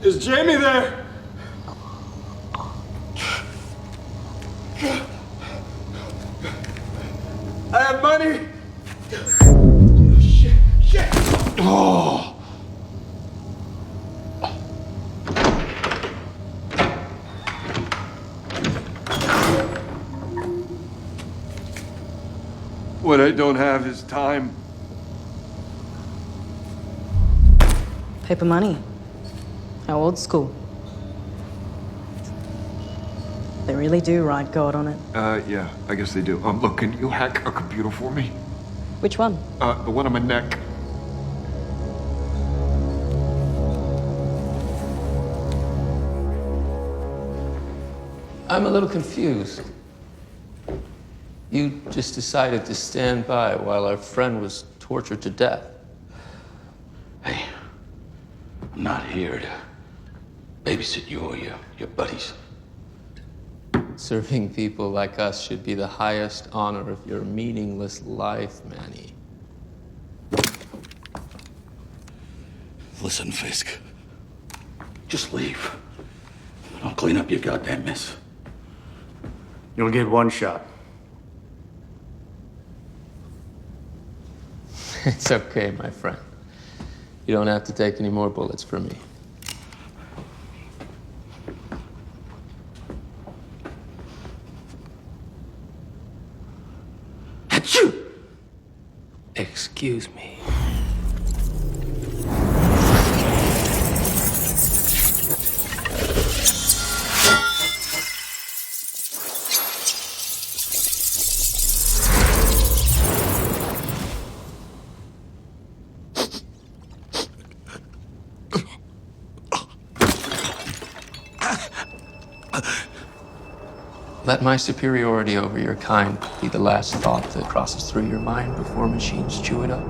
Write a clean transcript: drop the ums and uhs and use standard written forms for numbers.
Is Jamie there? I have money. Shit. Oh. What I don't have is time. Paper money. How old school. They really do write God on it. Yeah, I guess they do. Look, can you hack a computer for me? Which one? The one on my neck. I'm a little confused. You just decided to stand by while our friend was tortured to death. Hey, I'm not here to babysit you or your buddies. Serving people like us should be the highest honor of your meaningless life, Manny. Listen, Fisk. Just leave. I'll clean up your goddamn mess. You'll get one shot. It's okay, my friend. You don't have to take any more bullets from me. Achoo! Excuse me. Let my superiority over your kind be the last thought that crosses through your mind before machines chew it up.